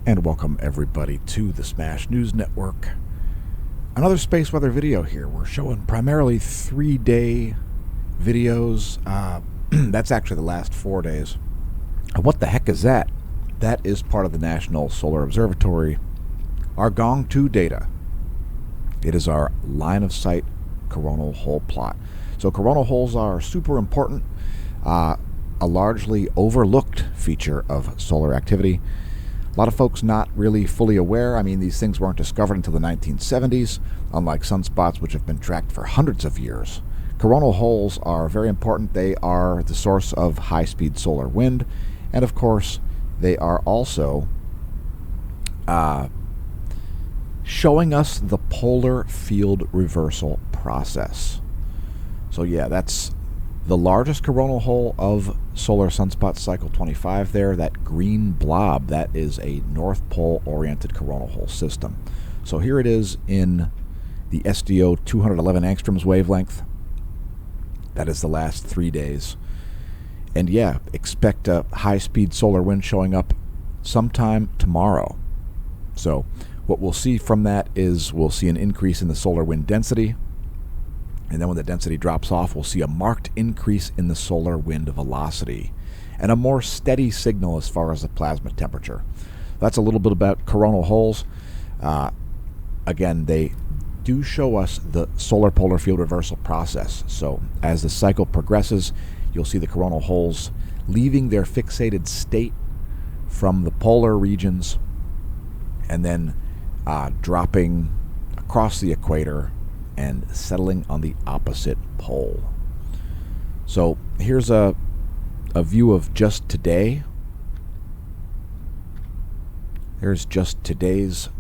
And welcome everybody to the Smash News Network. Another space weather video here. We're showing primarily 3-day videos. That's actually the last 4 days. What the heck is that? That is part of the National Solar Observatory, our Gong 2 data. It is our line of sight coronal hole plot. So coronal holes are super important, a largely overlooked feature of solar activity. A lot of folks not really fully aware. I mean, these things weren't discovered until the 1970s, unlike sunspots which have been tracked for hundreds of years. Coronal holes are very important. They are the source of high-speed solar wind, and of course, they are also showing us the polar field reversal process. So yeah, that's the largest coronal hole of solar sunspot cycle 25 there. That green blob, that is a North Pole oriented coronal hole system. So here it is in the SDO 211 angstroms wavelength. That is the last 3 days. And yeah, expect a high-speed solar wind showing up sometime tomorrow. So what we'll see from that is we'll see an increase in the solar wind density. And then when the density drops off, we'll see a marked increase in the solar wind velocity and a more steady signal as far as the plasma temperature. That's a little bit about coronal holes. Again, they do show us the solar polar field reversal process. So as the cycle progresses, you'll see the coronal holes leaving their fixated state from the polar regions and then dropping across the equator and settling on the opposite pole. So here's a view of just today. There's just today's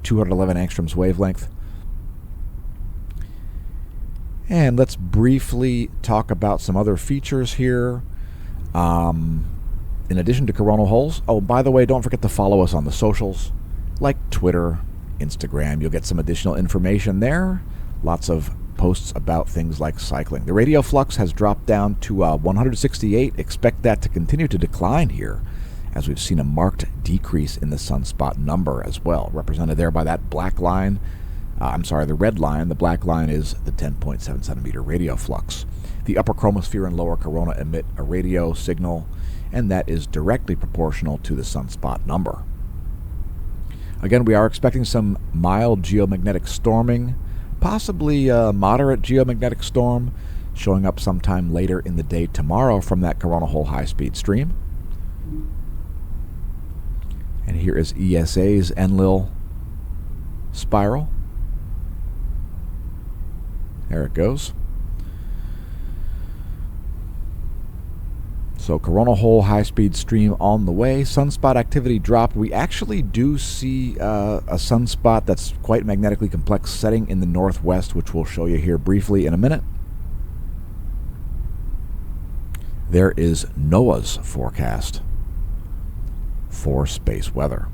211 angstroms wavelength. And let's briefly talk about some other features here. In addition to coronal holes, oh, by the way, don't forget to follow us on the socials, like Twitter, Instagram. You'll get some additional information there. Lots of posts about things like cycling. The radio flux has dropped down to 168. Expect that to continue to decline here, as we've seen a marked decrease in the sunspot number as well, represented there by that black line. The red line. The black line is the 10.7 centimeter radio flux. The upper chromosphere and lower corona emit a radio signal, and that is directly proportional to the sunspot number. Again, we are expecting some mild geomagnetic storming, possibly a moderate geomagnetic storm, showing up sometime later in the day tomorrow from that coronal hole high-speed stream. And here is ESA's Enlil spiral. There it goes. So coronal hole high-speed stream on the way. Sunspot activity dropped. We actually do see a sunspot that's quite magnetically complex setting in the northwest, which we'll show you here briefly in a minute. There is NOAA's forecast for space weather.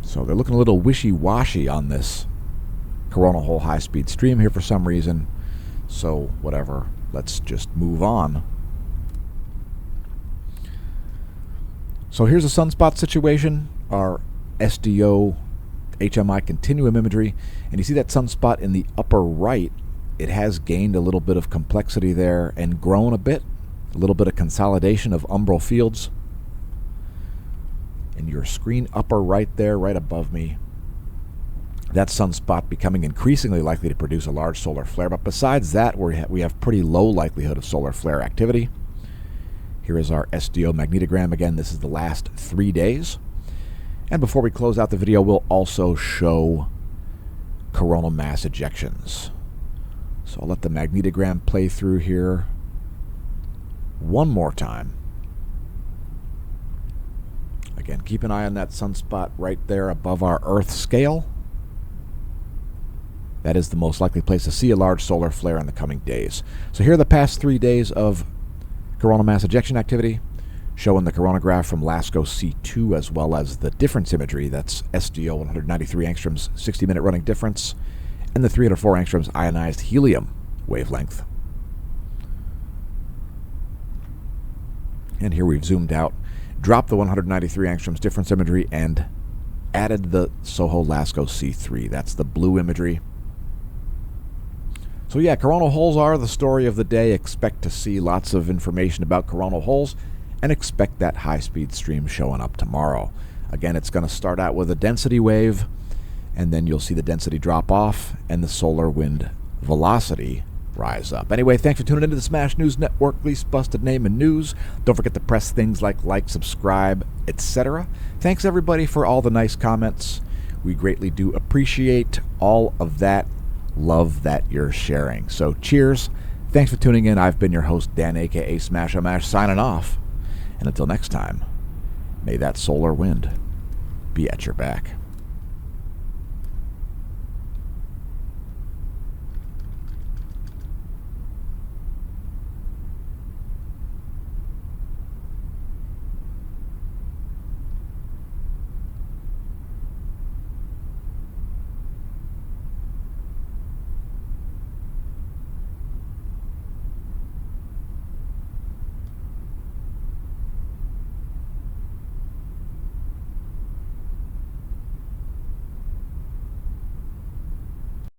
So they're looking a little wishy-washy on this coronal hole high-speed stream here for some reason. So whatever, let's just move on. So here's a sunspot situation, our SDO HMI continuum imagery, and you see that sunspot in the upper right. It has gained a little bit of complexity there and grown a little bit of consolidation of umbral fields. In your screen upper right there, right above me, that sunspot becoming increasingly likely to produce a large solar flare. But besides that, we have pretty low likelihood of solar flare activity. Here is our SDO magnetogram. Again, this is the last 3 days. And before we close out the video, we'll also show coronal mass ejections. So I'll let the magnetogram play through here one more time. Again, keep an eye on that sunspot right there above our Earth scale. That is the most likely place to see a large solar flare in the coming days. So here are the past 3 days of coronal mass ejection activity, showing the coronagraph from LASCO C2 as well as the difference imagery. That's SDO 193 angstroms 60-minute running difference, and the 304 angstroms ionized helium wavelength. And here we've zoomed out, dropped the 193 angstroms difference imagery, and added the Soho Lasco C3. That's the blue imagery. So yeah, coronal holes are the story of the day. Expect to see lots of information about coronal holes, and expect that high-speed stream showing up tomorrow. Again, it's going to start out with a density wave, and then you'll see the density drop off and the solar wind velocity rise up. Anyway, thanks for tuning into the Smash News Network, least busted name in news. Don't forget to press things like, subscribe, etc. Thanks everybody for all the nice comments. We greatly do appreciate all of that love that you're sharing. So cheers. Thanks for tuning in. I've been your host, Dan, aka Smash-O-Mash, signing off. And until next time, may that solar wind be at your back.